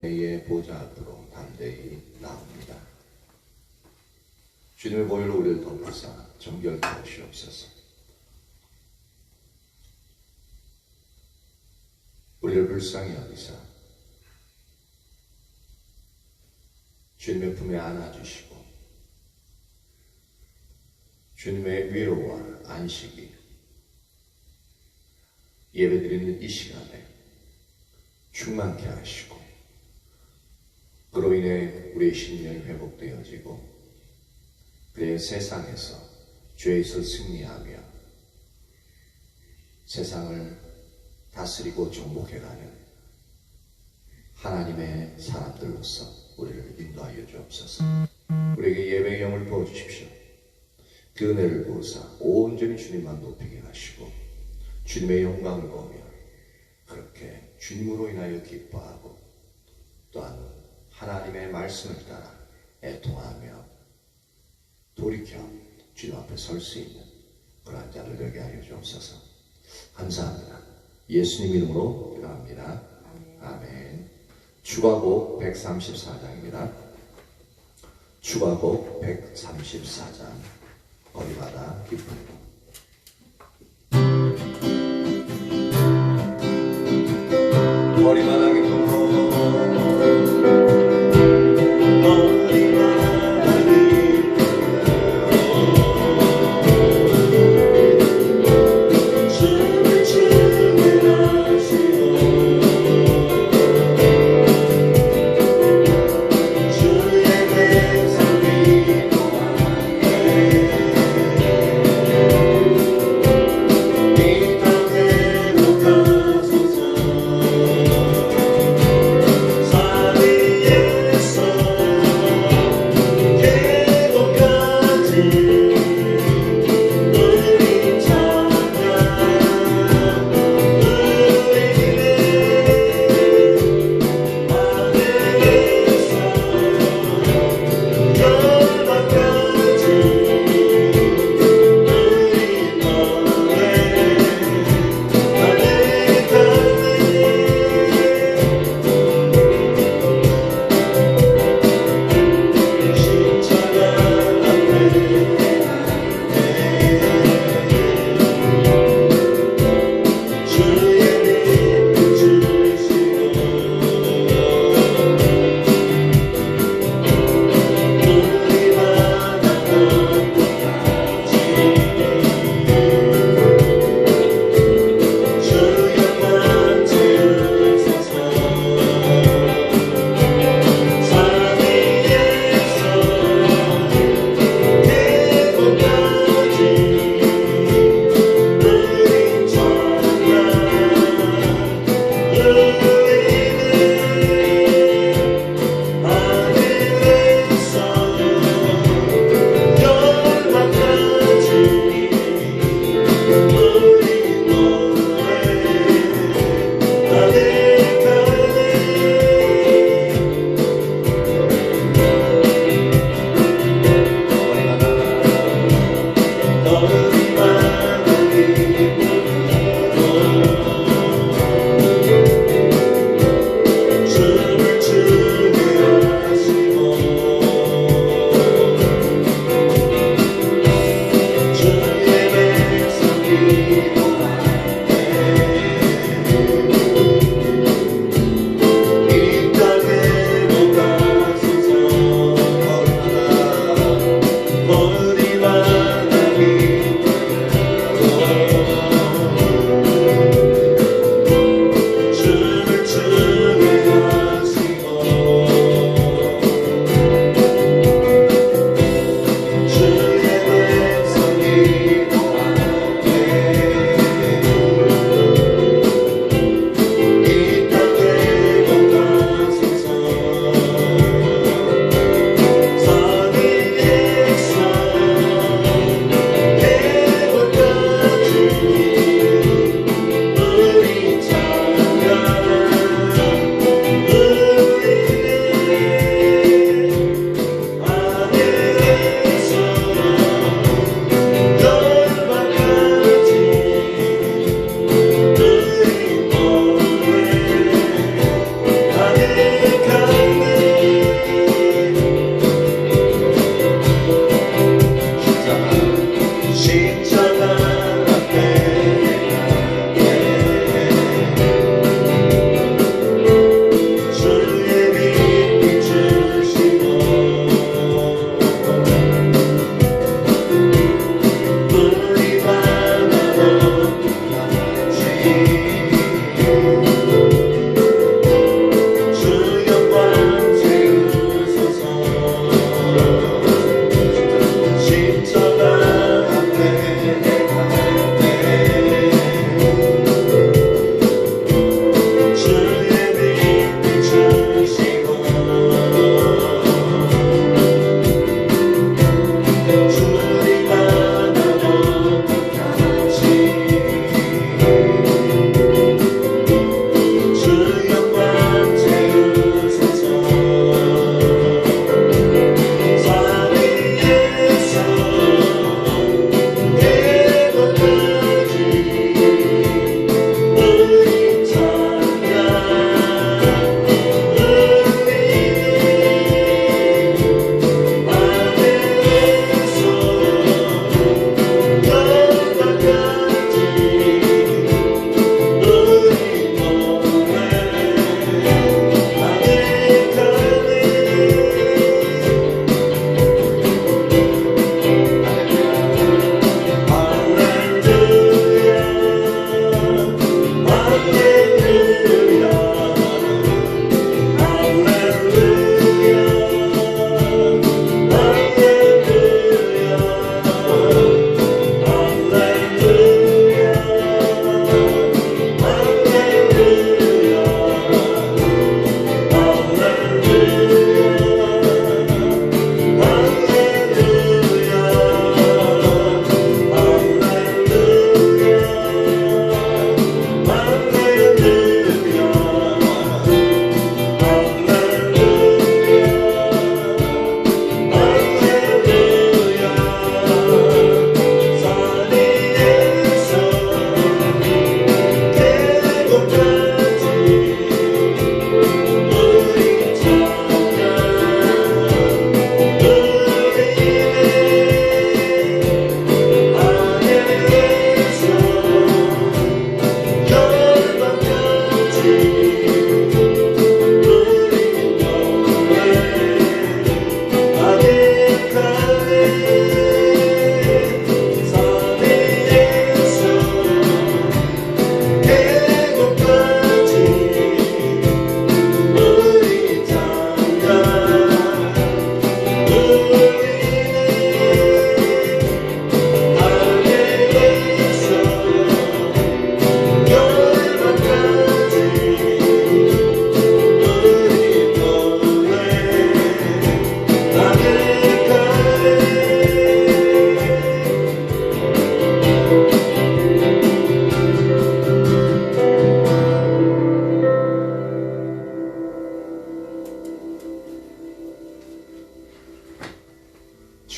의 보좌 앞으로 담대히 나옵니다. 주님의 보혈로 우리를 덮으사 정결케 하시옵소서. 우리를 불쌍히 여기사 주님의 품에 안아주시고 주님의 위로와 안식이 예배드리는 이 시간에 충만케 하시고 그로 인해 우리의 심령이 회복되어지고 그의 세상에서 죄에서 승리하며 세상을 다스리고 정복해가는 하나님의 사람들로서 우리를 인도하여 주옵소서. 우리에게 예배의 영을 부어주십시오. 그 은혜를 부어서 온전히 주님만 높이게 하시고 주님의 영광을 보며 그렇게 주님으로 인하여 기뻐하고 또한 하나님의 말씀을 따라 애통하며 돌이켜 주님 앞에 설 수 있는 그러한 자들 되게 하여 주옵소서. 감사합니다. 예수님 이름으로 기도합니다. 아멘. 추가곡 134장입니다. 추가곡 134장 거리마다 기쁨. 거리마다 기쁨.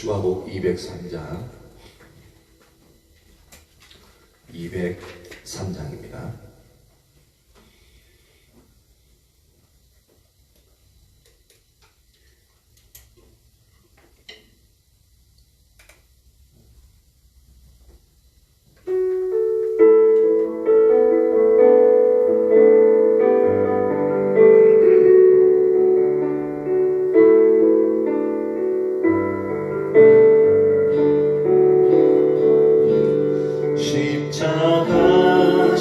수가곡 203장 203장입니다. 십자가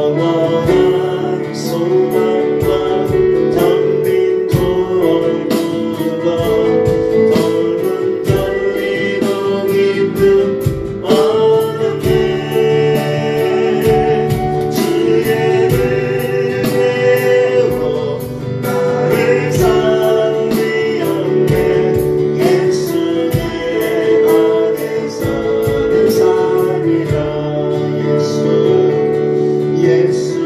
영원한 소망과 텅빈 두 얼굴로 덜은 떨리고 기쁨 어떻게 주의 은혜로 나를 살리었네. 예수의 안에서는 삶이라. 예수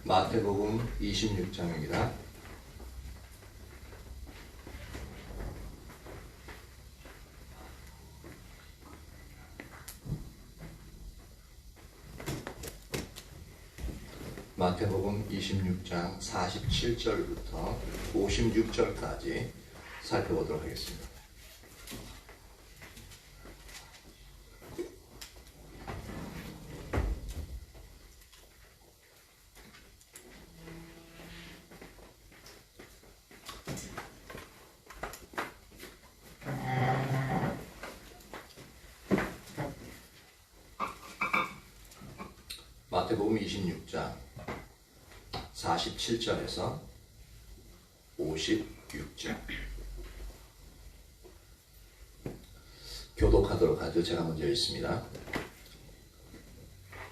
마태복음 26장입니다. 마태복음 26장 47절부터 56절까지 살펴보도록 하겠습니다. 마태복음 26장 47절에서 56절 교독하도록 하죠. 제가 먼저 읽습니다.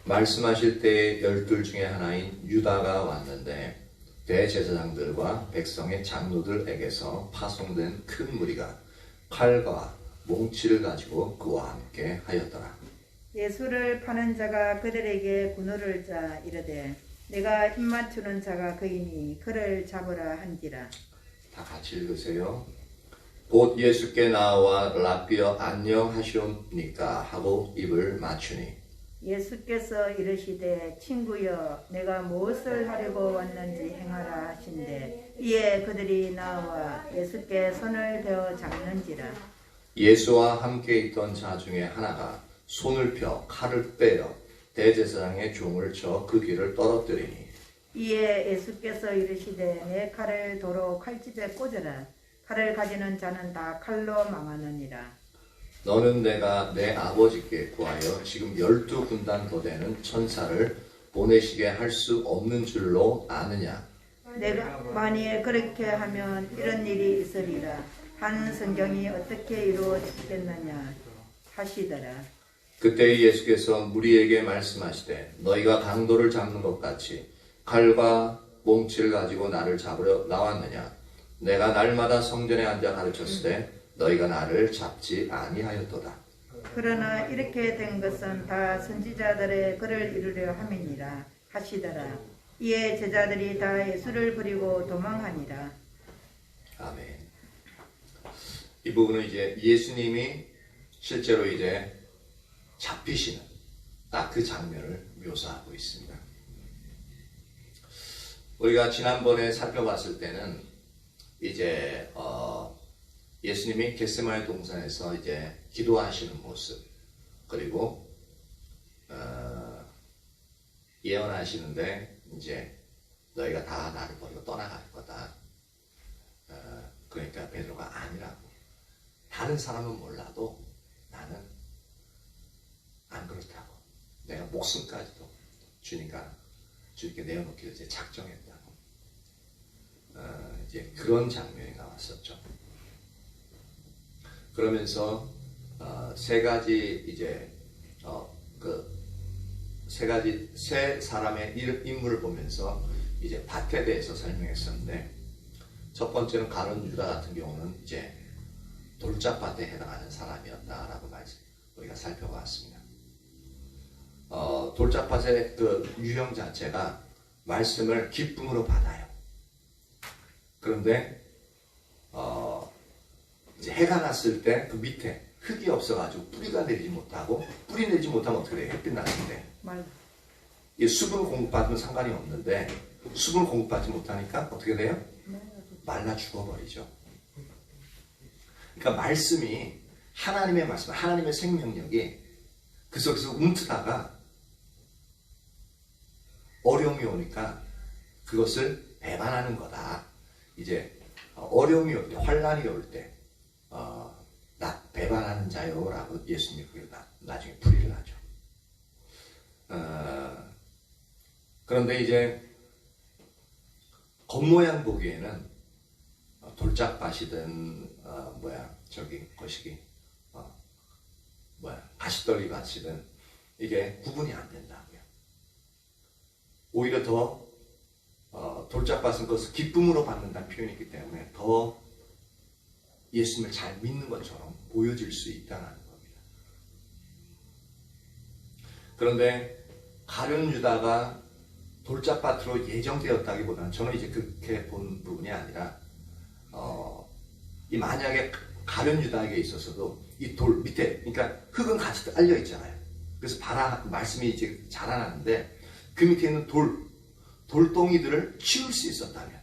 말씀하실 때에 12 중에 하나인 유다가 왔는데 대제사장들과 백성의 장로들에게서 파송된 큰 무리가 칼과 몽치를 가지고 그와 함께 하였더라. 예수를 파는 자가 그들에게 군호를 짜 이르되 내가 입맞추는 자가 그이니 그를 잡으라 한지라. 다 같이 읽으세요. 곧 예수께 나와 라비어 안녕하시옵니까 하고 입을 맞추니 예수께서 이르시되 친구여 내가 무엇을 하려고 왔는지 행하라 하신대 이에 그들이 나와 예수께 손을 대어 잡는지라. 예수와 함께 있던 자 중에 하나가 손을 펴 칼을 빼어 대제사장의 종을 쳐 그 귀를 떨어뜨리니 이에 예수께서 이르시되 내 칼을 도로 칼집에 꽂으라. 칼을 가지는 자는 다 칼로 망하느니라. 너는 내가 내 아버지께 구하여 지금 12군단 더 되는 천사를 보내시게 할 수 없는 줄로 아느냐. 내가 만일 그렇게 하면 이런 일이 있으리라. 한 성경이 어떻게 이루어지겠느냐 하시더라. 그때 예수께서 무리에게 말씀하시되 너희가 강도를 잡는 것 같이 칼과 몽치를 가지고 나를 잡으러 나왔느냐. 내가 날마다 성전에 앉아 가르쳤을 때 너희가 나를 잡지 아니하였도다. 그러나 이렇게 된 것은 다 선지자들의 글을 이루려 함이니라 하시더라. 이에 제자들이 다 예수를 버리고 도망하니라. 아멘. 이 부분은 이제 예수님이 실제로 이제 잡히시는 딱 그 장면을 묘사하고 있습니다. 우리가 지난번에 살펴봤을 때는 이제 예수님이 겟세마네 동산에서 이제 기도하시는 모습, 그리고 예언하시는데 이제 너희가 다 나를 버리고 떠나갈 거다. 그러니까 베드로가 아니라고. 다른 사람은 몰라도 나는 안 그렇다고. 내가 목숨까지도 주님께 내어놓기로 이제 작정했다고. 이제 그런 장면이 나왔었죠. 그러면서 세 가지 이제 세 사람의 인물을 보면서 이제 밭에 대해서 설명했었는데, 첫 번째는 가룟 유다 같은 경우는 이제 돌짝밭에 해당하는 사람이었다라고 우리가 살펴봤습니다. 돌짝밭의 그 유형 자체가 말씀을 기쁨으로 받아요. 그런데 이제 해가 났을 때 그 밑에 흙이 없어가지고 뿌리가 내리지 못하고, 뿌리 내리지 못하면 어떻게 돼요? 햇빛 나는데 이 수분 공급받으면 상관이 없는데 수분 공급받지 못하니까 어떻게 돼요? 말라 죽어버리죠. 그러니까 말씀이, 하나님의 말씀, 하나님의 생명력이 그 속에서 움트다가 어려움이 오니까 그것을 배반하는 거다. 이제 어려움이 올 때, 환란이 올 때 나 배반하는 자요라고 예수님이 나중에 풀이를 하죠. 그런데 이제 겉모양 보기에는 돌짝밭이든 가시떨리 밭이든 이게 구분이 안 된다고요. 오히려 더 돌짝밭은 그것을 기쁨으로 받는다는 표현이 있기 때문에 더 예수님을 잘 믿는 것처럼 보여질 수 있다는 겁니다. 그런데 가룟 유다가 돌짝밭으로 예정되었다기보다는 저는 이제 그렇게 본 부분이 아니라 이 만약에 가룟 유다에게 있어서도 이 돌 밑에, 그러니까 흙은 같이 깔려 있잖아요. 그래서 말씀이 이제 자라나는데 그 밑에 있는 돌덩이들을 치울 수 있었다면,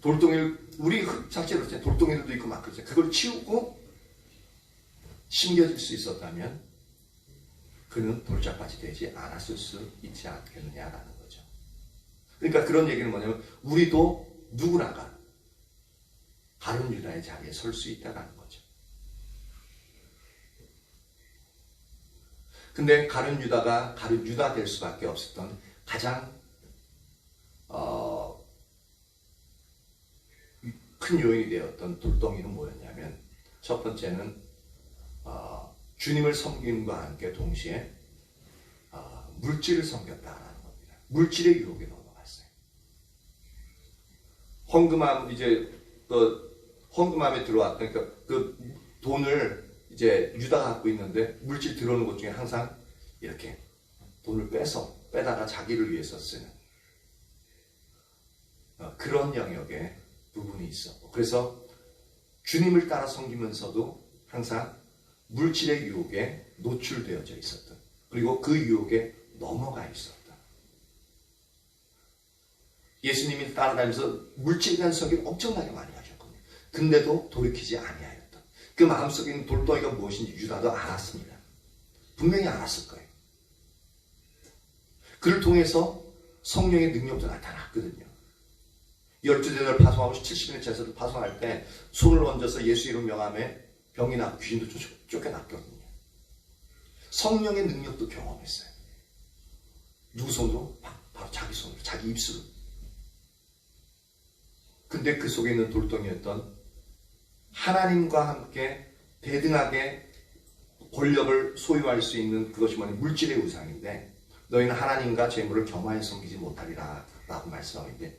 돌덩이를, 우리 흙 자체로 그렇잖아요. 돌덩이들도 있고 막 그렇잖아요. 그걸 치우고 심겨질 수 있었다면 그는 돌짝밭이 되지 않았을 수 있지 않겠느냐라는 거죠. 그러니까 그런 얘기는 뭐냐면 우리도 누구나가 가룟 유다의 자리에 설 수 있다는 거죠. 근데 가룟 유다가 가룟 유다 될 수밖에 없었던 가장 큰 요인이 되었던 돌덩이는 뭐였냐면, 첫 번째는 주님을 섬김과 함께 동시에 물질을 섬겼다라는 겁니다. 물질의 유혹에 넘어갔어요. 헌금함에 들어왔던, 그러니까 그 돈을 이제 유다가 갖고 있는데 물질 들어오는 것 중에 항상 이렇게 돈을 빼다가 자기를 위해서 쓰는 그런 영역의 부분이 있었고, 그래서 주님을 따라 섬기면서도 항상 물질의 유혹에 노출되어져 있었던, 그리고 그 유혹에 넘어가 있었다. 예수님이 따라다니면서 물질에 대한 설교를 엄청나게 많이 하셨거든요. 근데도 돌이키지 아니하였던 그 마음속에 있는 돌덩이가 무엇인지 유다도 알았습니다. 분명히 알았을 거예요. 그를 통해서 성령의 능력도 나타났거든요. 12제자를 파송하고 70일의 제사를 파송할 때 손을 얹어서 예수 이름 명함에 병이 나고 귀신도 쫓겨났거든요. 성령의 능력도 경험했어요. 누구 손으로? 바로 자기 손으로, 자기 입술로. 근데 그 속에 있는 돌덩이였던 하나님과 함께 대등하게 권력을 소유할 수 있는 그것이 뭐냐, 물질의 우상인데, 너희는 하나님과 재물을 겸하여 섬기지 못하리라 라고 말씀하는데,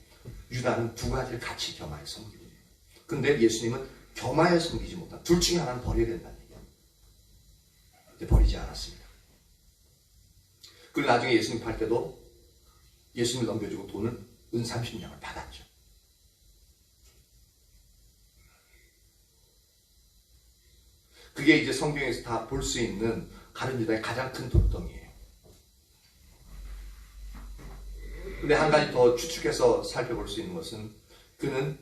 유다는 두 가지를 같이 겸하여 섬기고, 근데 예수님은 겸하여 섬기지 못한, 둘 중에 하나는 버려야 된다는 얘기예요. 근데 버리지 않았습니다. 그리고 나중에 예수님 팔 때도 예수님을 넘겨주고 돈을 은 30냥을 받았죠. 그게 이제 성경에서 다 볼 수 있는 가룟 유다의 가장 큰 돌덩이에요. 근데 한 가지 더 추측해서 살펴볼 수 있는 것은, 그는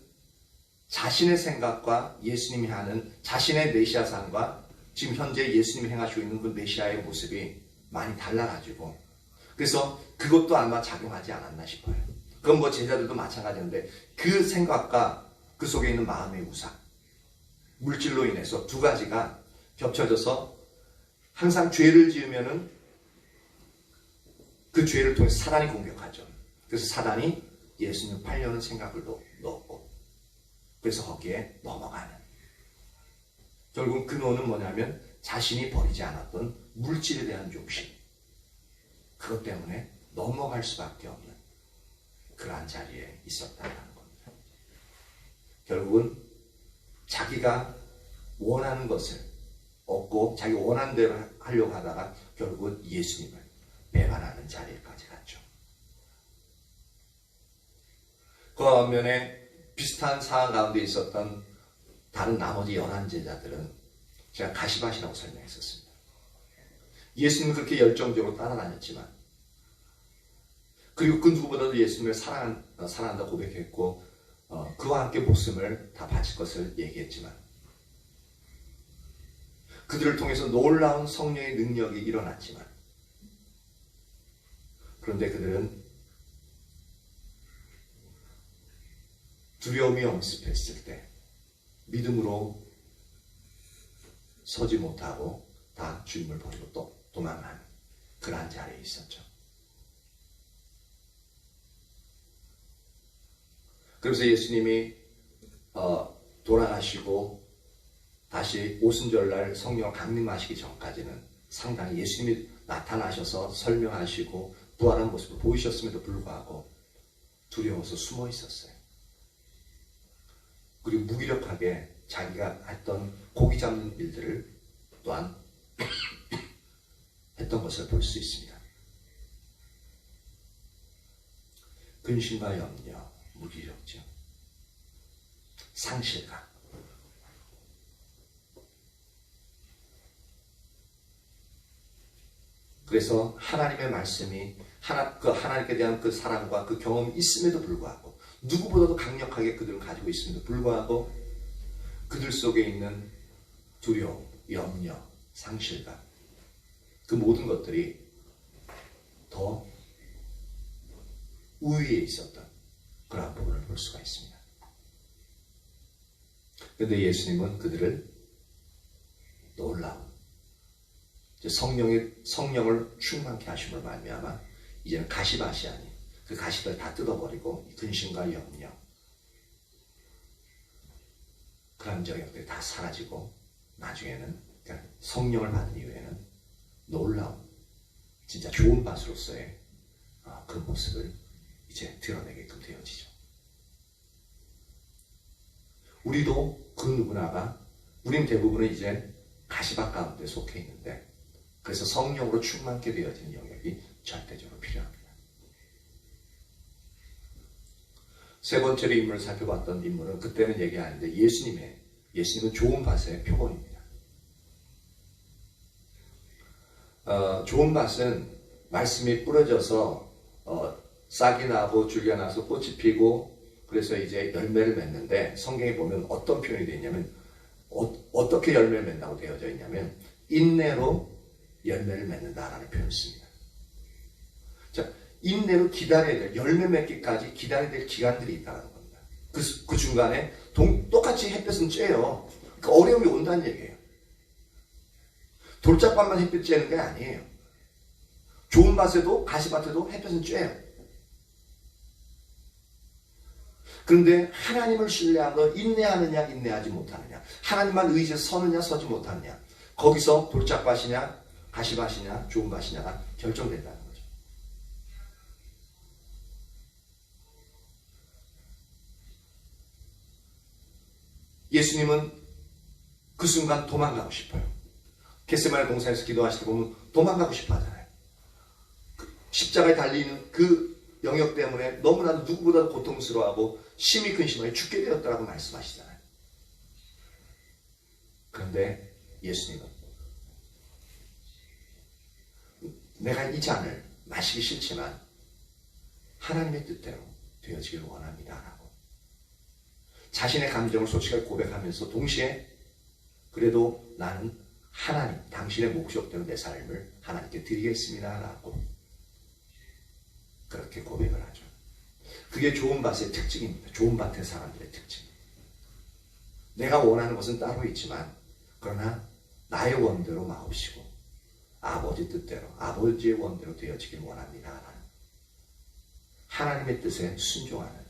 자신의 생각과 예수님이 하는 자신의 메시아상과 지금 현재 예수님이 행하시고 있는 그 메시아의 모습이 많이 달라가지고, 그래서 그것도 아마 작용하지 않았나 싶어요. 그건 뭐 제자들도 마찬가지인데, 그 생각과 그 속에 있는 마음의 우상, 물질로 인해서 두 가지가 겹쳐져서 항상 죄를 지으면은 그 죄를 통해서 사단이 공격하죠. 그래서 사단이 예수님을 팔려는 생각을 넣었고, 그래서 거기에 넘어가는, 결국 근원은 뭐냐면 자신이 버리지 않았던 물질에 대한 욕심, 그것 때문에 넘어갈 수밖에 없는 그러한 자리에 있었다는 겁니다. 결국은 자기가 원하는 것을 얻고 자기 원하는 대로 하려고 하다가 결국은 예수님을 배반하는 자리까지 갔죠. 그 반면에 비슷한 상황 가운데 있었던 다른 나머지 11제자들은 제가 가시밭이라고 설명했었습니다. 예수님은 그렇게 열정적으로 따라다녔지만, 그리고 그 누구보다도 예수님을 사랑한다 고백했고, 그와 함께 목숨을 다 바칠 것을 얘기했지만, 그들을 통해서 놀라운 성령의 능력이 일어났지만, 그런데 그들은 두려움이 엄습했을 때 믿음으로 서지 못하고 다 주님을 버리고 또 도망하는 그러한 자리에 있었죠. 그래서 예수님이 돌아가시고 다시 오순절날 성령 강림하시기 전까지는 상당히 예수님이 나타나셔서 설명하시고 부활한 모습을 보이셨음에도 불구하고 두려워서 숨어 있었어요. 그리고 무기력하게 자기가 했던 고기 잡는 일들을 또한 했던 것을 볼 수 있습니다. 근심과 염려, 무기력증, 상실감. 그래서 하나님의 말씀이 하나님께 대한 그 사랑과 그 경험이 있음에도 불구하고 누구보다도 강력하게 그들을 가지고 있음에도 불구하고 그들 속에 있는 두려움, 염려, 상실감 그 모든 것들이 더 우위에 있었던 그러한 부분을 볼 수가 있습니다. 그런데 예수님은 그들을 놀라운 성령을 충만케 하심을 말미암아 이제는 가시밭이 아닌 그 가시들 다 뜯어버리고 근심과 염려 그런 영역들이 다 사라지고 나중에는 그러니까 성령을 받은 이후에는 놀라운 진짜 좋은 밭으로서의 그 모습을 이제 드러내게끔 되어지죠. 우리도 그 누구나가 우린 대부분은 이제 가시밭 가운데 속해 있는데 그래서 성령으로 충만케 되어지는 영역이 절대적으로 필요합니다. 세 번째로 인물을 살펴봤던 인물은 그때는 얘기하는데 예수님은 좋은 밭의 표본입니다. 좋은 밭은 말씀이 뿌려져서 싹이 나고 줄기가 나서 꽃이 피고 그래서 이제 열매를 맺는데 성경에 보면 어떤 표현이 되어 있냐면 어떻게 열매를 맺는다고 되어져 있냐면 인내로 열매를 맺는다라는 표현을 씁니다. 자, 인내로 기다려야 될 열매 맺기까지 기다려야 될 기간들이 있다는 겁니다. 그 중간에 똑같이 햇볕은 쬐요. 그러니까 어려움이 온다는 얘기예요. 돌짝밭만 햇빛 쬐는 게 아니에요. 좋은 밭에도 가시밭에도 햇볕은 쬐요. 그런데 하나님을 신뢰하며 인내하느냐 인내하지 못하느냐 하나님만 의지해서 서느냐 서지 못하느냐 거기서 돌짝밭이냐 가시밭이냐 좋은 밭이냐가 결정된다는 거죠. 예수님은 그 순간 도망가고 싶어요. 겟세마네 동산에서 기도하실 때 보면 도망가고 싶어 하잖아요. 십자가에 달리는 그 영역 때문에 너무나도 누구보다도 고통스러워하고 심히 근심하여 죽게 되었다라고 말씀하시잖아요. 그런데 예수님은 내가 이 잔을 마시기 싫지만 하나님의 뜻대로 되어지길 원합니다 라고 자신의 감정을 솔직하게 고백하면서 동시에 그래도 나는 하나님 당신의 목적대로 내 삶을 하나님께 드리겠습니다 라고 그렇게 고백을 하죠. 그게 좋은 밭의 특징입니다. 좋은 밭의 사람들의 특징. 내가 원하는 것은 따로 있지만 그러나 나의 원대로 마옵시고 아버지 뜻대로 아버지의 원대로 되어지길 원합니다 라는 하나님의 뜻에 순종하는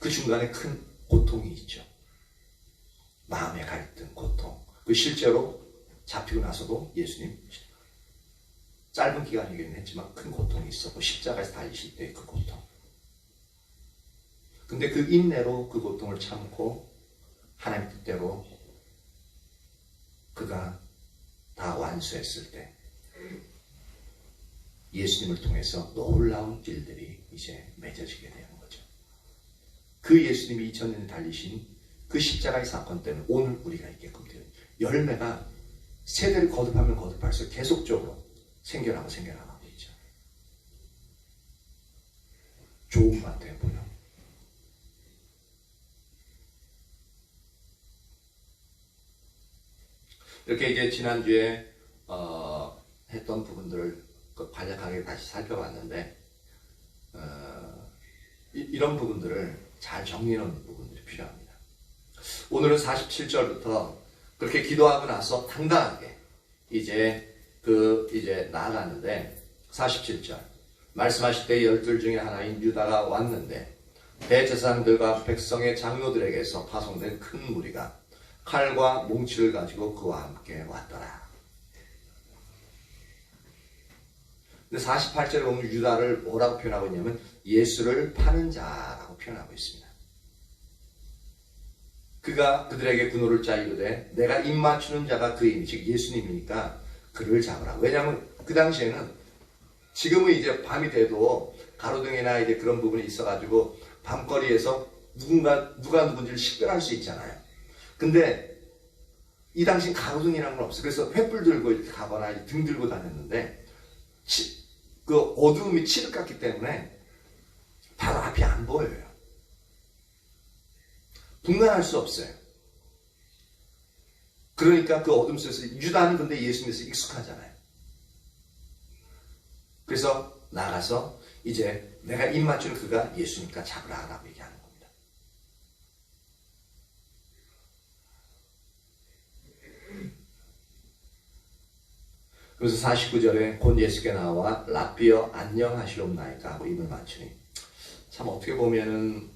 그 중간에 큰 고통이 있죠. 마음의 갈등, 고통. 그 실제로 잡히고 나서도 예수님 짧은 기간이긴 했지만 큰 고통이 있었고 십자가에서 달리실 때의 그 고통. 근데 그 인내로 그 고통을 참고 하나님 뜻대로 그가 다 완수했을 때 예수님을 통해서 놀라운 일들이 이제 맺어지게 되는 거죠. 그 예수님이 2000년에 달리신 그 십자가의 사건 때문에 오늘 우리가 있게끔 돼요. 열매가 세대를 거듭하면 거듭할수록 계속적으로 생겨나고 있죠. 좋은 밭에 보여. 이렇게 이제 지난주에 했던 부분들을 간략하게 다시 살펴봤는데 이런 부분들을 잘 정리해놓는 부분들이 필요합니다. 오늘은 47절부터 그렇게 기도하고 나서 당당하게 이제 나아가는데 47절 말씀하실 때 12 중에 하나인 유다가 왔는데 대제사장들과 백성의 장로들에게서 파송된 큰 무리가 칼과 몽치를 가지고 그와 함께 왔더라. 근데 48절에 보면 유다를 뭐라고 표현하고 있냐면 예수를 파는 자라고 표현하고 있습니다. 그가 그들에게 군호를 짜 이르되 내가 입 맞추는 자가 그이니 즉 예수님이니까 그를 잡으라. 왜냐하면 그 당시에는 지금은 이제 밤이 돼도 가로등이나 이제 그런 부분이 있어가지고 밤거리에서 누가 누군지를 식별할 수 있잖아요. 근데 이 당시 가로등이라는 건 없어요. 그래서 횃불 들고 이렇게 가거나 등 들고 다녔는데 그 어두움이 칠흑같기 때문에 바로 앞이 안 보여요. 분간할 수 없어요. 그러니까 그 어둠 속에서 유다는 근데 예수님에서 익숙하잖아요. 그래서 나가서 이제 내가 입 맞추는 그가 예수니까 잡으라라고 얘기하는 겁니다. 그래서 49절에 곧 예수께 나와 랍비여 안녕하시옵나이까 하고 입을 맞추니, 참 어떻게 보면은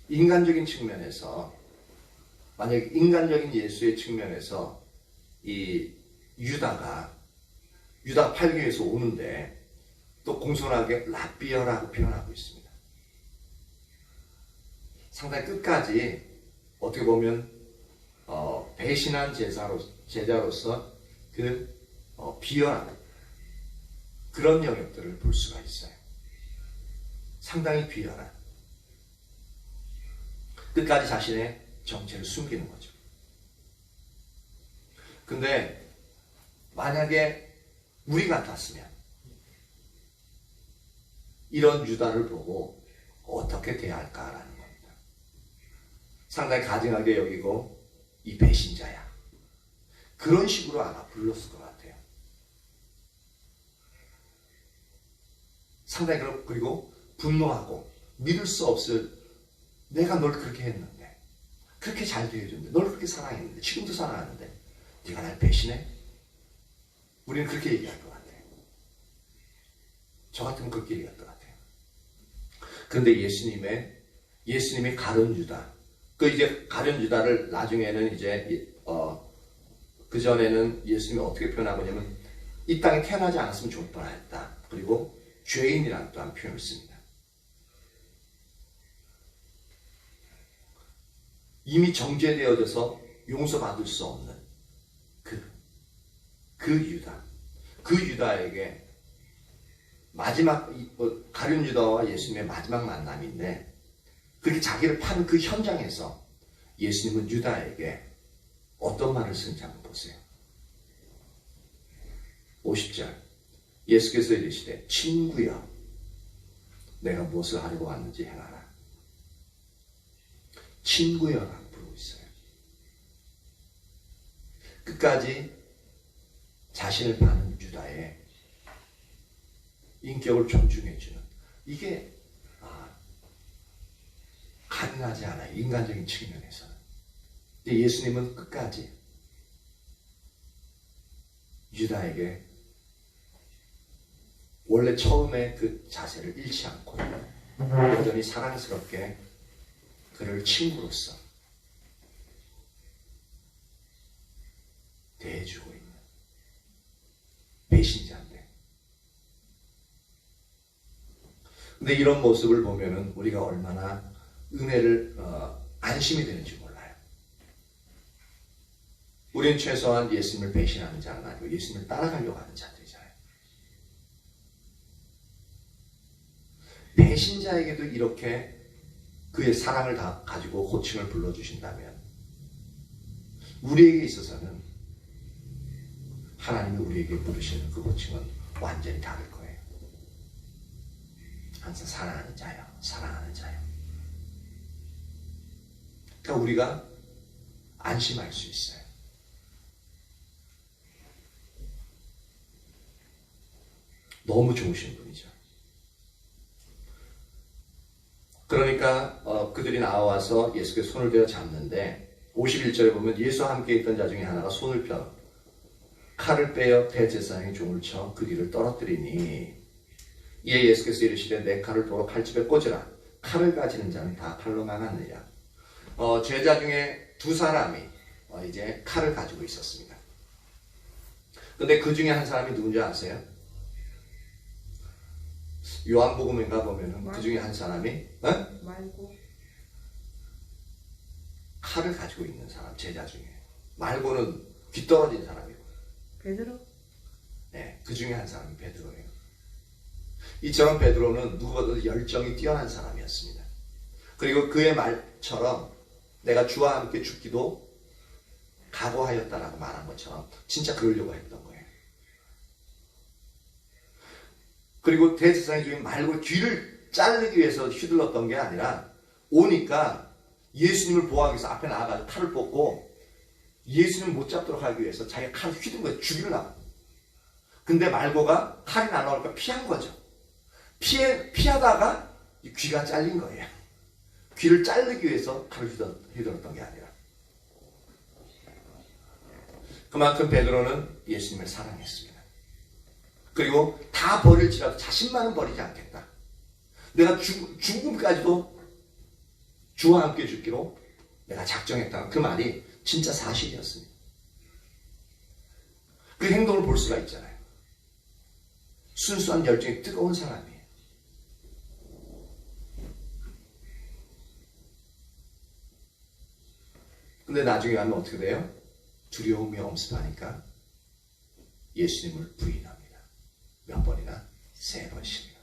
인간적인 측면에서, 만약에 인간적인 예수의 측면에서 이 유다가 팔교에서 오는데 또 공손하게 랍비어라고 표현하고 있습니다. 상당히 끝까지 어떻게 보면 배신한 제자로서 그 비열한 그런 영역들을 볼 수가 있어요. 상당히 비열한, 끝까지 자신의 정체를 숨기는 거죠. 근데 만약에 우리 같았으면 이런 유다를 보고 어떻게 대할까라는 겁니다. 상당히 가증하게 여기고 이 배신자야, 그런 식으로 아마 불렀을 것 같아요. 상당히 그리고 분노하고 믿을 수 없을, 내가 널 그렇게 했는데, 그렇게 잘 대해줬는데, 널 그렇게 사랑했는데, 지금도 사랑하는데 네가 날 배신해? 우리는 그렇게 얘기할 것 같아요. 저 같으면 그렇게 얘기할 것 같아요. 그런데 예수님의 가룟 유다, 그 이제 가룟 유다를 나중에는 이제 그 전에는 예수님이 어떻게 표현하고 있냐면 이 땅에 태어나지 않았으면 좋을 뻔했다. 그리고 죄인이라는 또한 표현을 씁니다. 이미 정죄되어져서 용서받을 수 없는 그 유다에게 마지막 가룟 유다와 예수님의 마지막 만남인데, 그렇게 자기를 파는 그 현장에서 예수님은 유다에게 어떤 말을 쓰는지 한번 보세요. 50절, 예수께서 이르시되 친구여 내가 무엇을 하려고 왔는지 행하라. 친구여라고 부르고 있어요. 끝까지 자신을 파는 유다의 인격을 존중해주는, 이게 가능하지 않아요, 인간적인 측면에서는. 근데 예수님은 끝까지 유다에게 원래 처음에 그 자세를 잃지 않고 여전히 사랑스럽게 그를 친구로서 대해주고 있는 배신자인데, 근데 이런 모습을 보면은 우리가 얼마나 은혜를 안심이 되는지 몰라요. 우리는 최소한 예수님을 배신하는 자는 아니고 예수님을 따라가려고 하는 자들이잖아요. 배신자에게도 이렇게 그의 사랑을 다 가지고 호칭을 불러주신다면 우리에게 있어서는 하나님이 우리에게 부르시는 그 호칭은 완전히 다를 거예요. 항상 사랑하는 자요, 사랑하는 자요. 그러니까 우리가 안심할 수 있어요. 너무 좋으신 분이죠. 그러니까 그들이 나와서 예수께 손을 대어 잡는데 51절에 보면 예수와 함께 있던 자 중에 하나가 손을 펴 칼을 빼어 대제사장의 종을 쳐 그 뒤를 떨어뜨리니, 이에 예수께서 이르시되 내 칼을 도로 칼집에 꽂으라. 칼을 가지는 자는 다 칼로 망하느니라. 제자 중에 두 사람이 이제 칼을 가지고 있었습니다. 근데 그 중에 한 사람이 누군지 아세요? 요한복음인가 보면은 그 중에 한 사람이 말고 칼을 가지고 있는 사람, 제자 중에. 말고는 뒤떨어진 사람이고. 베드로? 네, 그 중에 한 사람이 베드로예요. 이처럼 베드로는 누구보다도 열정이 뛰어난 사람이었습니다. 그리고 그의 말처럼 내가 주와 함께 죽기도 각오하였다라고 말한 것처럼 진짜 그러려고 했던 거예요. 그리고 대제사장 중에 말고 귀를 자르기 위해서 휘둘렀던 게 아니라 오니까 예수님을 보호하기 위해서 앞에 나가서 칼을 뽑고 예수님을 못 잡도록 하기 위해서 자기가 칼을 휘둔 거예요. 죽이려고. 근데 말고가 칼이 날아오니까 피한 거죠. 피하다가 귀가 잘린 거예요. 귀를 자르기 위해서 칼을 휘둘렀던 게 아니라. 그만큼 베드로는 예수님을 사랑했습니다. 그리고 다 버릴지라도 자신만은 버리지 않겠다. 내가 죽음까지도 주와 함께 죽기로 내가 작정했다는 그 말이 진짜 사실이었습니다. 그 행동을 볼 수가 있잖아요. 순수한 열정이 뜨거운 사람이에요. 근데 나중에 가면 어떻게 돼요? 두려움이 엄습하니까 예수님을 부인합니다. 몇 번이나? 3번씩이나.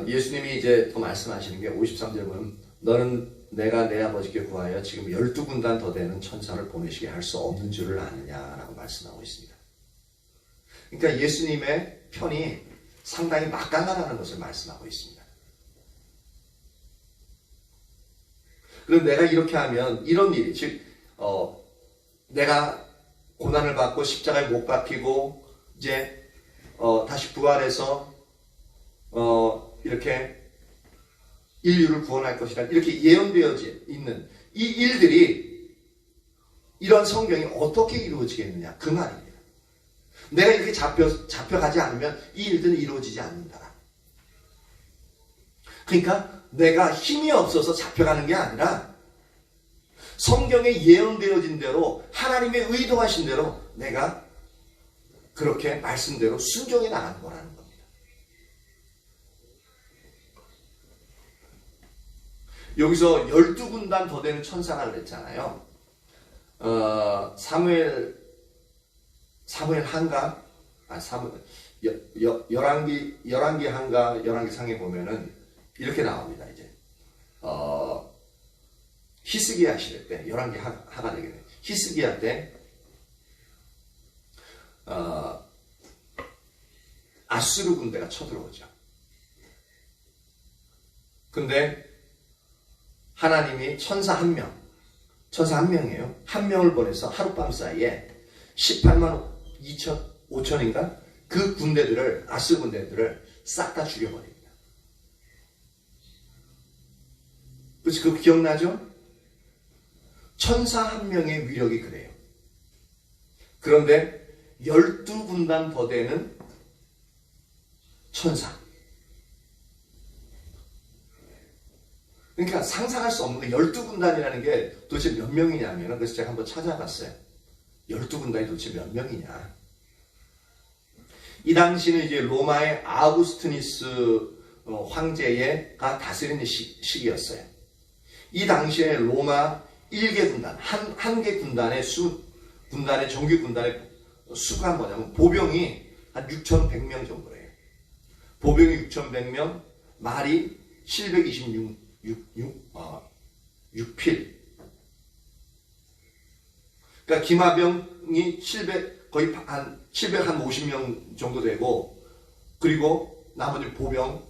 예수님이 이제 또 말씀하시는 게 53절 보면 너는 내가 내 아버지께 구하여 지금 12군단 더 되는 천사를 보내시게 할 수 없는 줄을 아느냐라고 말씀하고 있습니다. 그러니까 예수님의 편이 상당히 막강하다는 것을 말씀하고 있습니다. 그럼 내가 이렇게 하면 이런 일이, 즉 내가 고난을 받고 십자가에 못 박히고 이제 다시 부활해서 이렇게 인류를 구원할 것이라 이렇게 예언되어 있는 이 일들이 이런 성경이 어떻게 이루어지겠느냐 그 말입니다. 내가 이렇게 잡혀가지 않으면 이 일들은 이루어지지 않는다. 그러니까 내가 힘이 없어서 잡혀가는 게 아니라 성경에 예언되어진 대로 하나님의 의도하신 대로 내가 그렇게 말씀대로 순종해 나가는 거라는 겁니다. 여기서 12군단 더 되는 천사가 그랬잖아요. 사무엘 한가? 열왕기 한가, 열왕기 상에 보면은 이렇게 나옵니다, 이제. 히스기야 시대 때, 열왕기 하가 되겠네. 히스기야 때, 아수르 군대가 쳐들어오죠. 근데 하나님이 천사 한 명이에요. 한 명을 보내서 하룻밤 사이에 18만 5천인가? 그 군대들을, 아수르 군대들을 싹 다 죽여버립니다. 그렇지, 그거 기억나죠? 천사 한 명의 위력이 그래요. 그런데 12군단 더 되는 천사. 그러니까 상상할 수 없는 게 12군단이라는 게 도대체 몇 명이냐면, 그래서 제가 한번 찾아봤어요. 12군단이 도대체 몇 명이냐. 이 당시는 이제 로마의 아우구스티누스 황제가 다스리는 시기였어요. 이 당시에 로마 1개 군단, 한 개 군단의 군단의 정규 군단의 수가 뭐냐면 보병이 한 6,100명 정도예요. 보병이 6,100명, 말이 726필. 그러니까 기마병이 거의 한 750명 정도 되고, 그리고 나머지 보병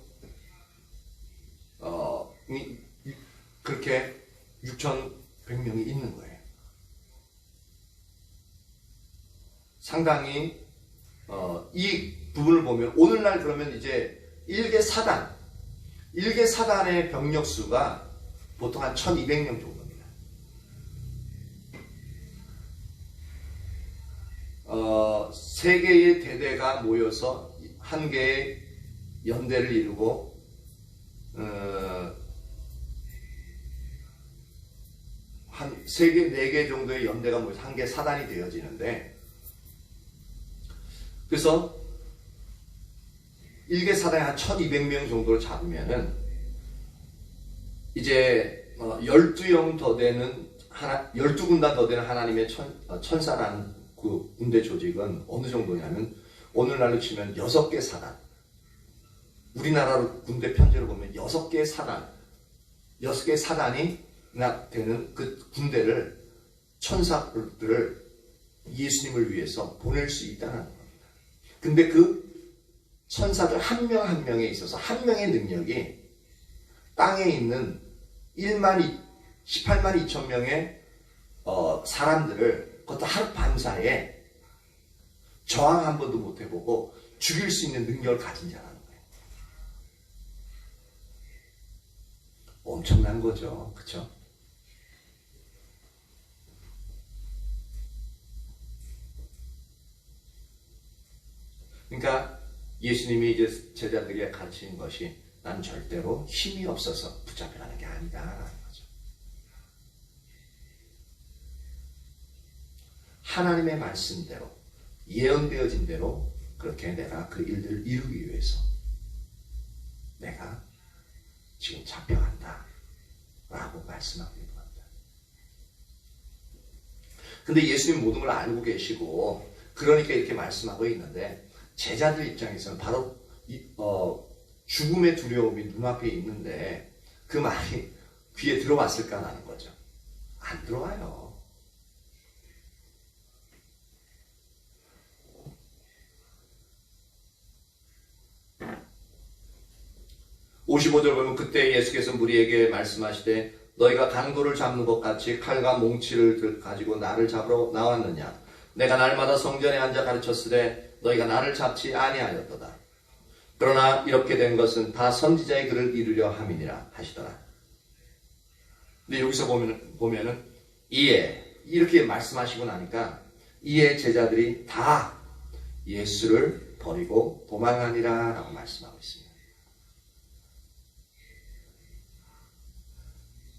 그렇게 6,100명이 있는 거예요. 상당히 이 부분을 보면 오늘날 그러면 이제 1개 사단의 병력 수가 보통 한 1,200명 정도입니다. 세 개의 대대가 모여서 한 개의 연대를 이루고 한 3개, 4개 정도의 연대가 모여서 한 개의 사단이 되어지는데, 그래서 1개 사단에 한 1,200명 정도를 잡으면은 이제 12영 더 되는 12군단 더 되는 하나님의 천사라는 그 군대 조직은 어느 정도냐면 오늘날로 치면 6개 사단. 우리나라로 군대 편제로 보면 6개 사단. 6개 사단이 되는 그 군대를 천사들을 예수님을 위해서 보낼 수 있다는 겁니다. 근데 그 천사들 한 명 한 명에 있어서 한 명의 능력이 땅에 있는 18만 2천 명의 사람들을 그것도 하루 밤사이에 저항 한 번도 못 해보고 죽일 수 있는 능력을 가진 자라는 거예요. 엄청난 거죠. 그렇죠? 그러니까 예수님이 이제 제자들에게 가르치는 것이 난 절대로 힘이 없어서 붙잡혀가는 게 아니다라는 거죠. 하나님의 말씀대로 예언되어진 대로 그렇게 내가 그 일들을 이루기 위해서 내가 지금 잡혀간다 라고 말씀하고 있는 겁니다. 근데 예수님 모든 걸 알고 계시고 그러니까 이렇게 말씀하고 있는데 제자들 입장에서는 바로 죽음의 두려움이 눈앞에 있는데 그 말이 귀에 들어왔을까라는 거죠. 안 들어와요. 55절 보면 그때 예수께서 무리에게 말씀하시되 너희가 강도를 잡는 것 같이 칼과 몽치를 가지고 나를 잡으러 나왔느냐. 내가 날마다 성전에 앉아 가르쳤으되 너희가 나를 잡지 아니하였도다. 그러나 이렇게 된 것은 다 선지자의 글을 이루려 함이니라 하시더라. 근데 여기서 보면은 이에 이렇게 말씀하시고 나니까 이에 제자들이 다 예수를 버리고 도망하니라 라고 말씀하고 있습니다.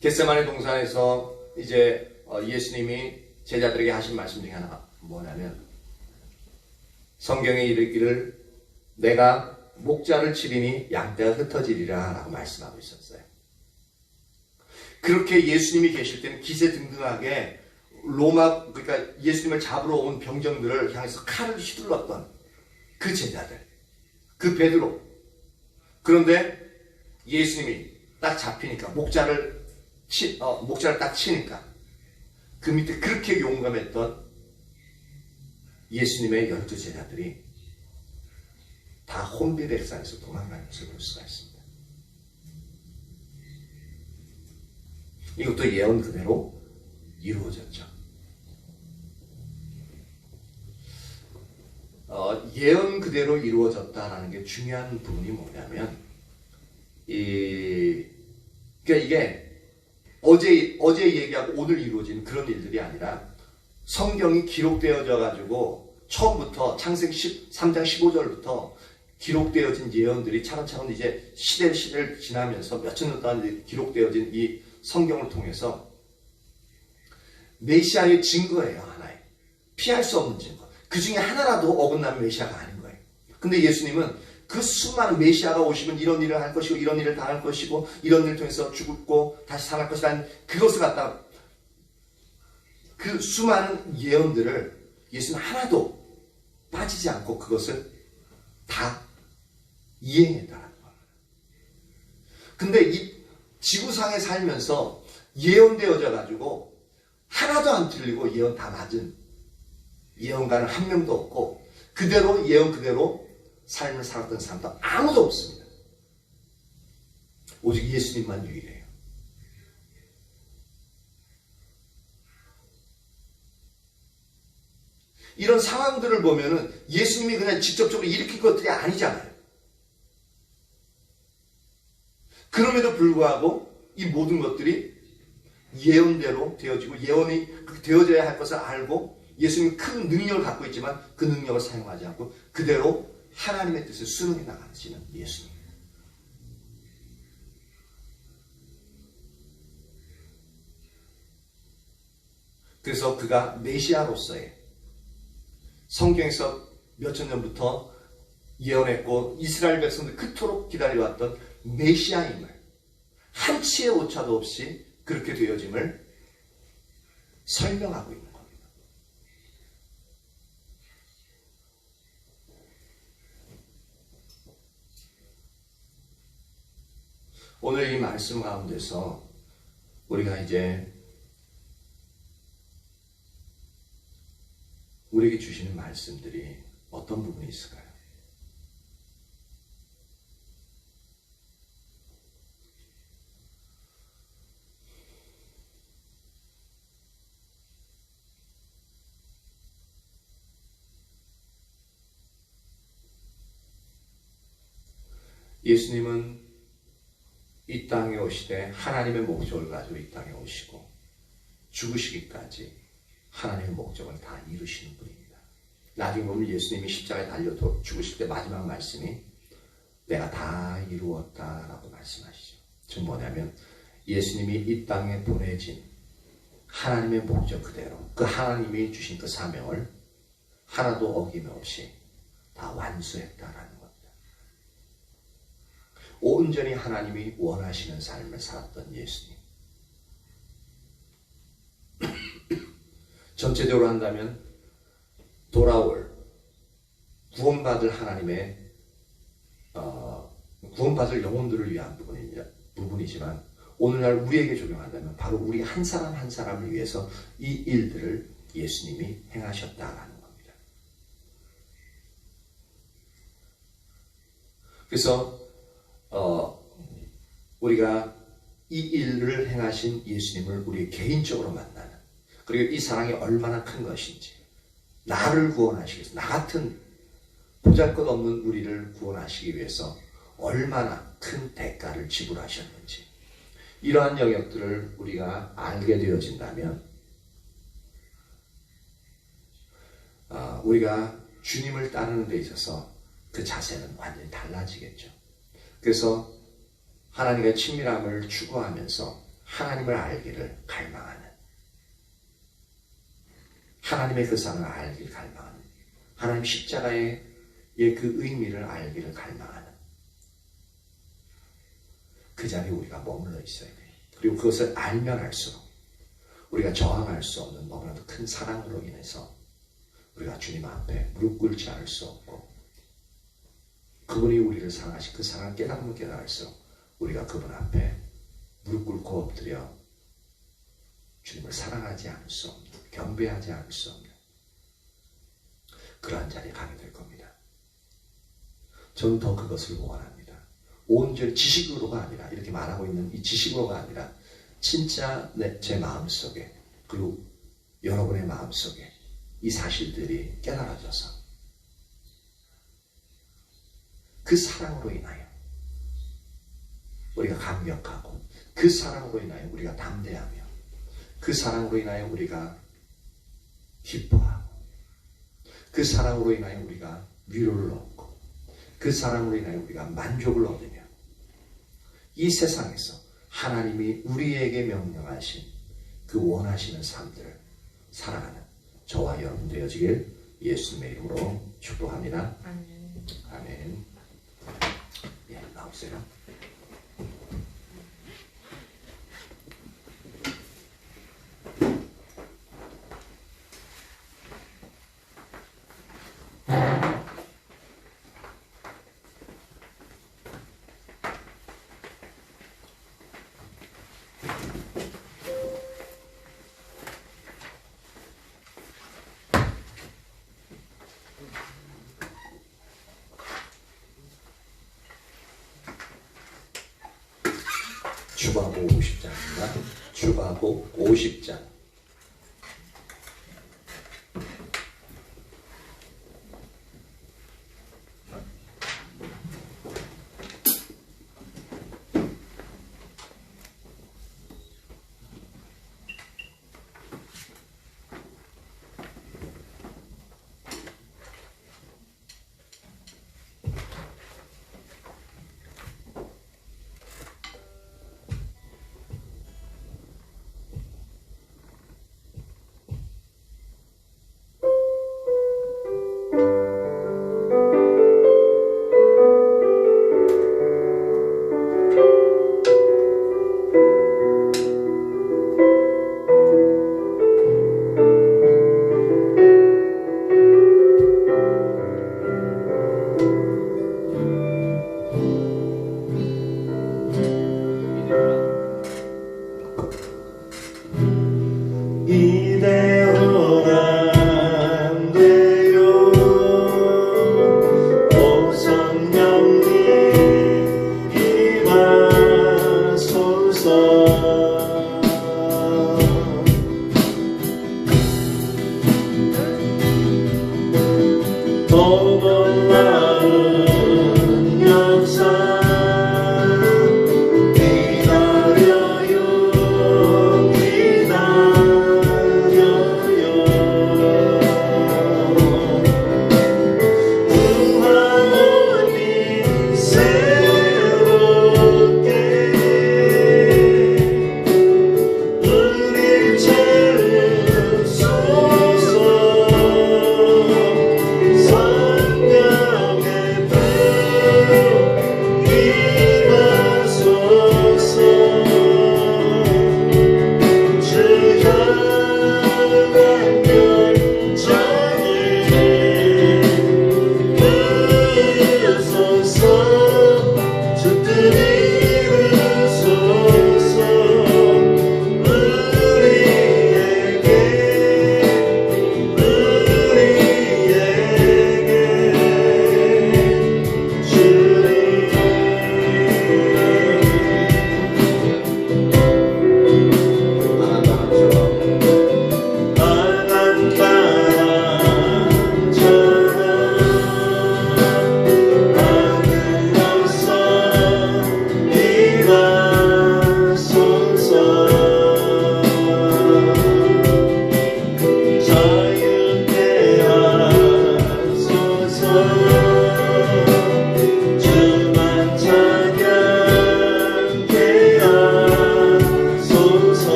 겟세마네 동산에서 이제 예수님이 제자들에게 하신 말씀 중에 하나가 뭐냐면 성경에 이르기를 내가 목자를 치리니 양떼가 흩어지리라 라고 말씀하고 있었어요. 그렇게 예수님이 계실 때는 기세등등하게 그러니까 예수님을 잡으러 온 병정들을 향해서 칼을 휘둘렀던 그 제자들, 그 베드로. 그런데 예수님이 딱 잡히니까 목자를 딱 치니까 그 밑에 그렇게 용감했던 예수님의 12제자들이 다 혼비백산에서 도망가는 것을 볼 수가 있습니다. 이것도 예언 그대로 이루어졌죠. 예언 그대로 이루어졌다라는 게 중요한 부분이 뭐냐면 그러니까 이게 어제 얘기하고 오늘 이루어진 그런 일들이 아니라 성경이 기록되어져 가지고 처음부터 창세기 3장 15절부터 기록되어진 예언들이 차근차근 이제 시대를 지나면서 몇천 년 동안 기록되어진 이 성경을 통해서 메시아의 증거예요. 하나의 피할 수 없는 증거. 그 중에 하나라도 어긋나면 메시아가 아닌 거예요. 근데 예수님은 그 수많은 메시아가 오시면 이런 일을 할 것이고 이런 일을 당할 것이고 이런 일을 통해서 죽고 다시 살아날 것이라는 그것을 갖다 그 수많은 예언들을 예수는 하나도 빠지지 않고 그것을 다 이행했다는 거예요. 근데 이 지구상에 살면서 예언되어져 가지고 하나도 안 틀리고 예언 다 맞은 예언가는 한 명도 없고 그대로 예언 그대로 삶을 살았던 사람도 아무도 없습니다. 오직 예수님만 유일해요. 이런 상황들을 보면은 예수님이 그냥 직접적으로 일으킨 것들이 아니잖아요. 그럼에도 불구하고 이 모든 것들이 예언대로 되어지고 예언이 되어져야 할 것을 알고 예수님이 큰 능력을 갖고 있지만 그 능력을 사용하지 않고 그대로 하나님의 뜻을 수능해 나가시는 예수님. 그래서 그가 메시아로서의 성경에서 몇천 년부터 예언했고 이스라엘 백성들 그토록 기다려왔던 메시아임을 한치의 오차도 없이 그렇게 되어짐을 설명하고 있는 겁니다. 오늘 이 말씀 가운데서 우리가 이제 우리에게 주시는 말씀들이 어떤 부분이 있을까요? 예수님은 이 땅에 오시되 하나님의 목적을 가지고 이 땅에 오시고 죽으시기까지 하나님의 목적을 다 이루시는 분입니다. 나중에 보면 예수님이 십자가에 달려 죽으실 때 마지막 말씀이 내가 다 이루었다라고 말씀하시죠. 즉 뭐냐면 예수님이 이 땅에 보내진 하나님의 목적 그대로 그 하나님이 주신 그 사명을 하나도 어김없이 다 완수했다라는 겁니다. 온전히 하나님이 원하시는 삶을 살았던 예수님. 전체적으로 한다면 돌아올 구원받을 하나님의 구원받을 영혼들을 위한 부분이지만 오늘날 우리에게 적용한다면 바로 우리 한 사람 한 사람을 위해서 이 일들을 예수님이 행하셨다라는 겁니다. 그래서 우리가 이 일을 행하신 예수님을 우리 개인적으로 만나는 그리고 이 사랑이 얼마나 큰 것인지 나를 구원하시기 위해서 나 같은 보잘것없는 우리를 구원하시기 위해서 얼마나 큰 대가를 지불하셨는지 이러한 영역들을 우리가 알게 되어진다면 우리가 주님을 따르는 데 있어서 그 자세는 완전히 달라지겠죠. 그래서 하나님의 친밀함을 추구하면서 하나님을 알기를 갈망하는 하나님의 그 사랑을 알기를 갈망하는 하나님 십자가의 그 의미를 알기를 갈망하는 그 자리에 우리가 머물러 있어야 돼요. 그리고 그것을 알면 알수록 우리가 저항할 수 없는 너무나도 큰 사랑으로 인해서 우리가 주님 앞에 무릎 꿇지 않을 수 없고 그분이 우리를 사랑하신 그 사랑을 깨달으면 깨달을수록 우리가 그분 앞에 무릎 꿇고 엎드려 주님을 사랑하지 않을 수 없는 경배하지 않을 수 없는 그러한 자리에 가게 될 겁니다. 저는 더 그것을 원합니다. 온전히 지식으로가 아니라 이렇게 말하고 있는 이 지식으로가 아니라 진짜 제 마음속에 그리고 여러분의 마음속에 이 사실들이 깨달아져서 그 사랑으로 인하여 우리가 감격하고 그 사랑으로 인하여 우리가 담대하며 그 사랑으로 인하여 우리가 기뻐하고 그 사랑으로 인하여 우리가 위로를 얻고 그 사랑으로 인하여 우리가 만족을 얻으며 이 세상에서 하나님이 우리에게 명령하신 그 원하시는 삶들을 살아가는 저와 여러분 되어지길 예수님의 이름으로 축복합니다. 아멘. 아멘. 예, 나오세요. 주바보 50장입니다. 주바보 50장.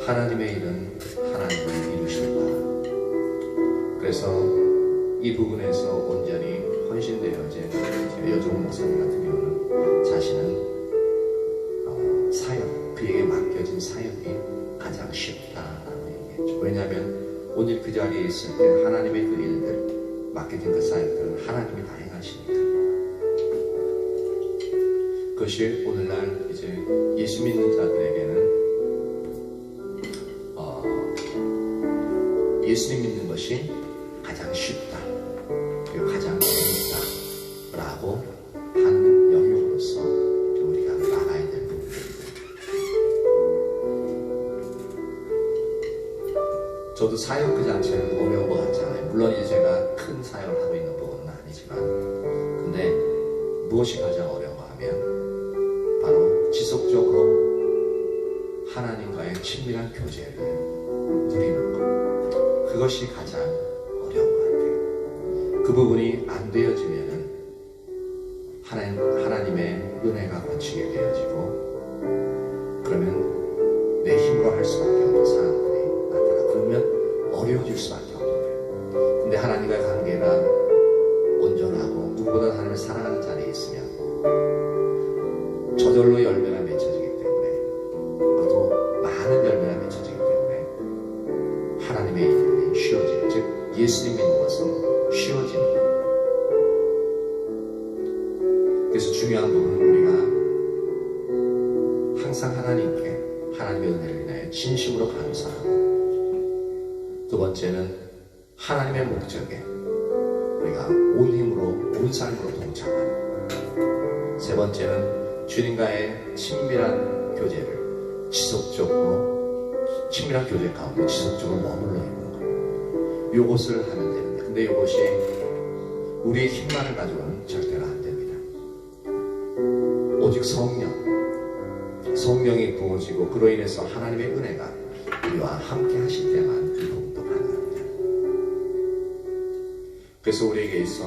하나님의 일은 하나님이 이루신다. 그래서 이 부분에서 온전히 헌신되어진 여종 목사님 같은 경우는 자신은 사역, 그에게 맡겨진 사역이 가장 쉽다라고 얘기했죠. 왜냐하면 오늘 그 자리에 있을 때 하나님의 그 일들, 맡겨진 그 사역들은 하나님이 다 행하시니까. 그것이 오늘날 이제 예수 믿는 자들에게는 예수님 믿는 것이 가장 쉽다, 그리고 가장 재밌다 라고 하는 영역으로서 우리가 나가야 될 부분입니다. 저도 사역 그 자체는 어려운 것 같잖아요. 물론 이제 제가 큰 사역을 하고 있는 부분은 아니지만, 근데 무엇이 가장 어려운가 하면 바로 지속적으로 하나님과의 친밀한 교제를 누리는 것, 그것이 가장 어려운 것 같아요. 그 부분이 안 되어지면은 하나님의 은혜가 거치게 되어지고, 그러면 내 힘으로 할 수밖에 없는 상황들이 나타나. 그러면 어려워질 수밖에 없는 거예요. 근데 하나님과의 관계가 온전하고 누구보다 하나님을 사랑하는 자리에 있으면 저절로 열매가 맺혀지기 때문에, 또 많은 열매가 맺혀지기 때문에 하나님의 일이 쉬워지는, 즉 예수님 믿는 것은 쉬워지는 거예요. 그래서 중요한 부분은 우리가 항상 하나님께 하나님의 은혜를 인하여 진심으로 감사하고, 두 번째는 하나님의 목적에 우리가 온 힘으로, 온 삶으로 동참하는. 세 번째는 주님과의 친밀한 교제를 친밀한 교제 가운데 지속적으로 머물러 있는 것. 요것을 하면 됩니다. 근데 요것이 우리의 힘만을 가지고는 절대로 안 됩니다. 오직 성령이 부어지고 그로 인해서 하나님의 은혜가 우리와 함께 하실 때만 이 부분도 가능합니다. 그래서 우리에게 있어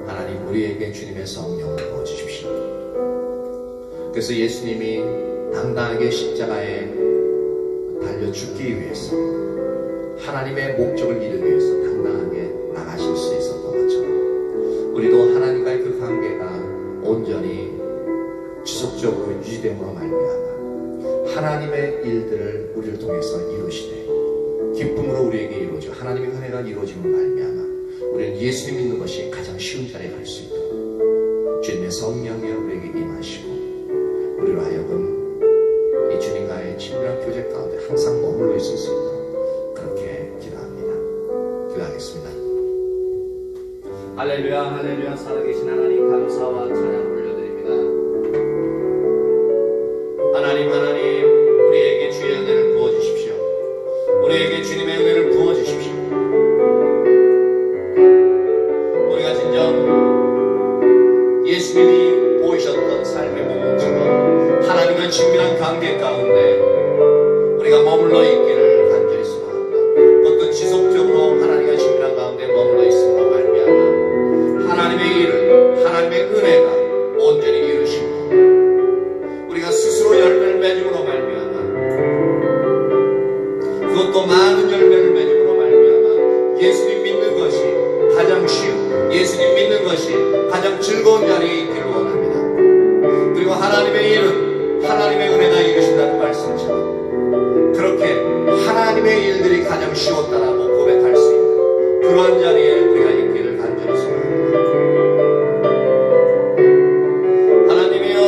하나님, 우리에게 주님의 성령을 부어주십시오. 그래서 예수님이 당당하게 십자가에 달려 죽기 위해서, 하나님의 목적을 이루기 위해서 당당하게 나가실 수 있었던 것처럼 우리도 하나님과의 그 관계가 온전히 지속적으로 유지됨으로 말미암아 하나님의 일들을 우리를 통해서 이루시되 기쁨으로 우리에게 이루어지고 하나님의 은혜가 이루어짐으로 말미암아 우리는 예수님 믿는 것이 가장 쉬운 자리에 갈 수 있도록 주님의 성령이 우리에게 임하시고 우리로 하여금 이 주님과의 친밀한 교제 가운데 항상 머물러 있을 수 있도록 그렇게 기도합니다. 기도하겠습니다. 할렐루야, 할렐루야. 살아계신 하나님, 감사와 찬양을 올려드립니다. 하나님, 우리에게 주의 은혜를 부어주십시오. 우리에게 주님의 은혜를 부어주십시오. 우리가 진정 예수님이 보이셨던 삶의 모습처럼 하나님과 친밀한 관계 가운데 우리가 머물러 있기를 간절히 소망합니다. 그것도 지속적으로 하나님과 친밀한 가운데 머물러 있음으로 말미암아 하나님의 일을, 하나님의 은혜가 온전히 이루시고 우리가 스스로 열매를 맺음으로 말미암아 그것도 많은 열매를 맺음으로 말미암아 예수님 믿는 것이 가장 쉬운, 예수님 믿는 것이 가장 즐거운 자리에 있기를 원합니다. 그리고 하나님의 일은 하나님의 은혜가 이루신다는 말씀처럼 그렇게 하나님의 일들이 가장 쉬웠다라고 고백할 수 있는 그러한 자리에 우리가 있기를 간절히 소망합니다. 하나님이여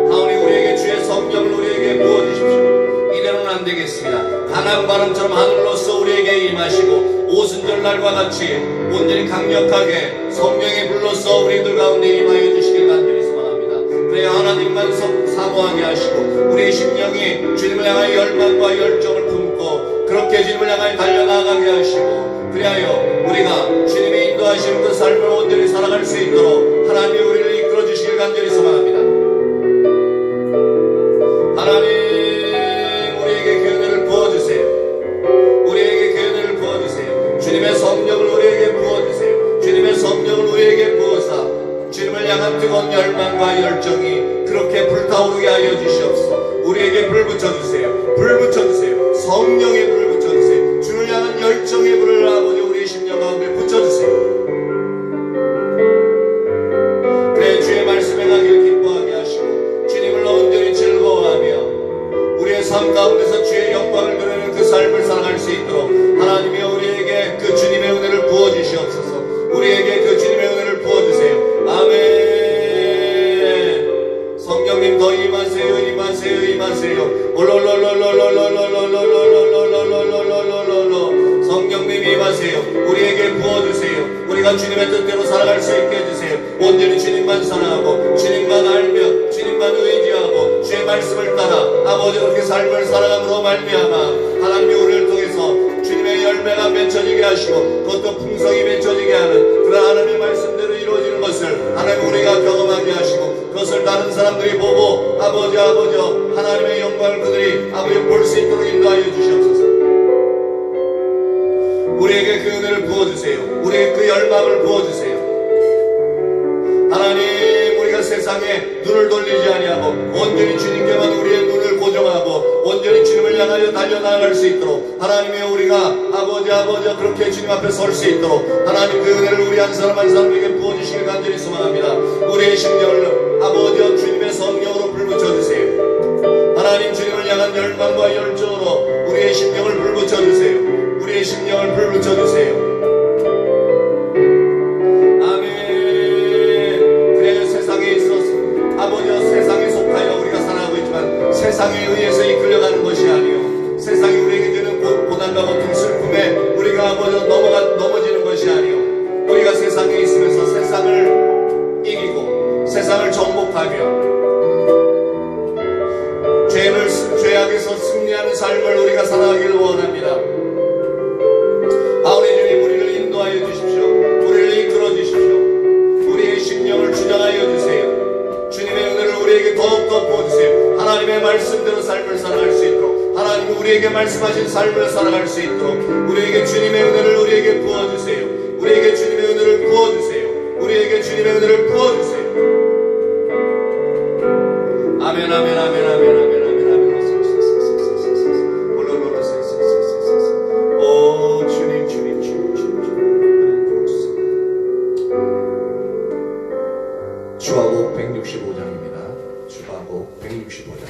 다운이 우리에게 주의 성령을 우리에게 부어주십시오. 이대로는 안 되겠습니다. 강한 바람처럼 하늘로서 우리에게 임하시고 오순절날과 같이 온전히 강력하게 성령의 불로서 우리들 가운데 임하여 주시길 간절히 소망합니다. 그래야 하나님만 사모하게 하시고 우리의 심령이 주님을 향하여 열망과 열정을 품고 그렇게 주님을 향하여 달려나가게 하시고 그리하여 우리가 주님의 인도하시는 그 삶을 온전히 살아갈 수 있도록 하나님이 우리를 이끌어 주시길 간절히 소망합니다. 하나님, 우리에게 그 은혜를 부어주세요. 우리에게 그 은혜를 부어주세요. 주님의 성령을 우리에게 부어주세요. 주님의 성령을 우리에게 부어사 주님을 향한 뜨거운 열망과 열정이 그렇게 불타오르게 하여 주시옵소서. 우리에게 불 붙여주세요. 불 붙여주세요. 성령의 불을 붙여주세요. 주를 향한 열정의 불을 아버지 우리의 심령 가운데 붙여주세요. 그래 주의 말씀에 가길 기뻐하게 하시고 주님을 온전히 즐거워하며 우리의 삶 가운데서 주의 영광을 드러내는 그 삶을 살아갈 수 있도록 하나님이 우리에게 그 주님의 은혜를 부어주시옵소서. 우리에게 그 주님의 은혜를 부어주세요. 아멘. 성령님 더 임하세요. 임하세요. 임하세요. 성령님 임하세요. 우리에게 부어주세요. 우리가 주님의 뜻대로 살아갈 수 있게 해주세요. 온전히 주님만 사랑하고 주님만 알며 주님만 의지하고 주의 말씀을 따라 아버지 그렇게 삶을 살아감으로 말미암아 하나님이 우리를 통해서 주님의 열매가 맺혀지게 하시고 그것도 풍성히 맺혀지게 하는 그런 하나님의 말씀대로 이루어지는 것을 하나님 우리가 경험하게 하시고 그것을 다른 사람들이 보고 아버지 하나님의 영광을 그들이 아버지 볼 수 있도록 인도하여 주시옵소서. 우리에게 그 은혜를 부어주세요. 우리에게 그 열망을 부어주세요. 하나님, 우리가 세상에 눈을 돌리지 아니하고 온전히 주님께만 우리의 눈을 고정하고 온전히 주님을 향하여 달려나갈 수 있도록 하나님의 우리가 아버지 그렇게 주님 앞에 설 수 있도록 하나님 그 은혜를 우리 한 사람 한 사람에게 부어주시길 간절히 소망합니다. 우리의 심령을 아버지와 주님의 성령으로 불붙여주세요. 하나님 주님을 향한 열망과 열정으로 우리의 심령을 불붙여주세요. 우리의 심령을 불붙여주세요. 아멘. 그래야 세상에 있어서 아버지와 세상에 속하여 우리가 살아가고 있지만 세상에 의해서 이끌려가는 것이 아니요 세상이 우리에게 주는 고난과 고통 나가길 원합니다. 하오니 주님, 우리를 인도하여 주십시오. 우리를 이끌어 주십시오. 우리의 심령을 주장하여 주세요. 주님의 은혜를 우리에게 더욱더 부어주세요. 하나님의 말씀대로 삶을 살아갈 수 있도록, 하나님이 우리에게 말씀하신 삶을 살아갈 수 있도록 우리에게 주님의 은혜를 우리에게 부어주세요. 우리에게 주님의 은혜를 부어주세요. 우리에게 주님의 은혜를 부어주세요. 아멘, 아멘, 아멘, 아멘, 아멘, 아멘, 아멘. 오, 주님, 주님, 주님, 주님, 주님. 주하고 165장입니다. 주하고 165장.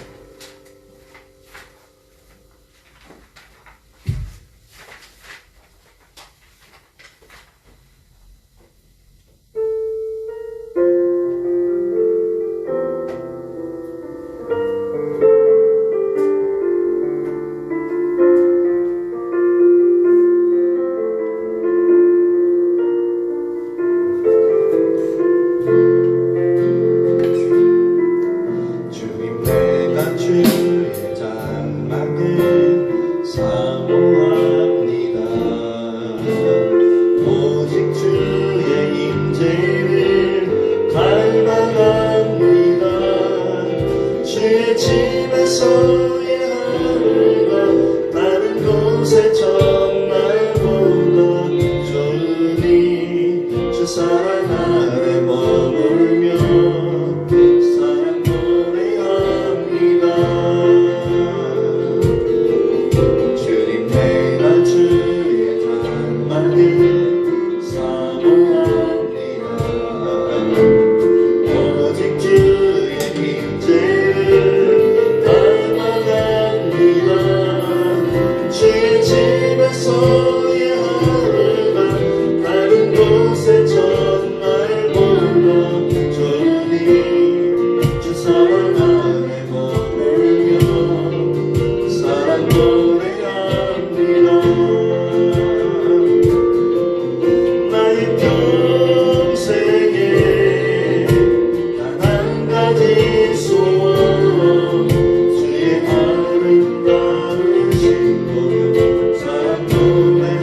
주의 아름다우신 고요 사랑 노래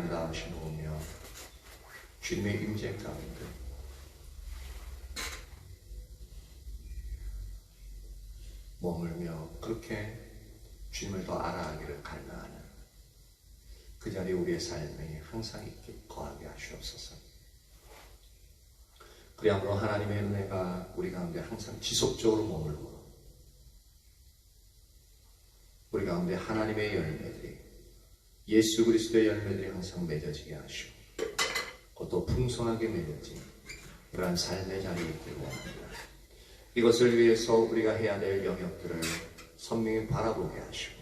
아름다우신 분이며 주님의 임재 가운데 머물며 그렇게 주님을 더 알아가기를 갈망하는 그 자리에 우리의 삶이 항상 있게 거하게 하시옵소서. 그리함으로 하나님의 은혜가 우리 가운데 항상 지속적으로 머물고 우리 가운데 하나님의 열매들이 예수 그리스도의 열매들이 항상 맺어지게 하시고 또 풍성하게 맺어진 그러한 삶의 자리에 있기를 원합니다. 이것을 위해서 우리가 해야 될 영역들을 선명히 바라보게 하시고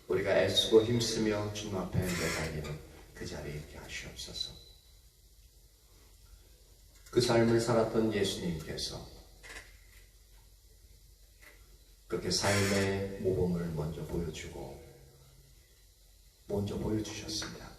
우리가 애쓰고 힘쓰며 주님 앞에 매달리는 그 자리에 있게 하시옵소서. 그 삶을 살았던 예수님께서 그렇게 삶의 모범을 먼저 보여주셨습니다.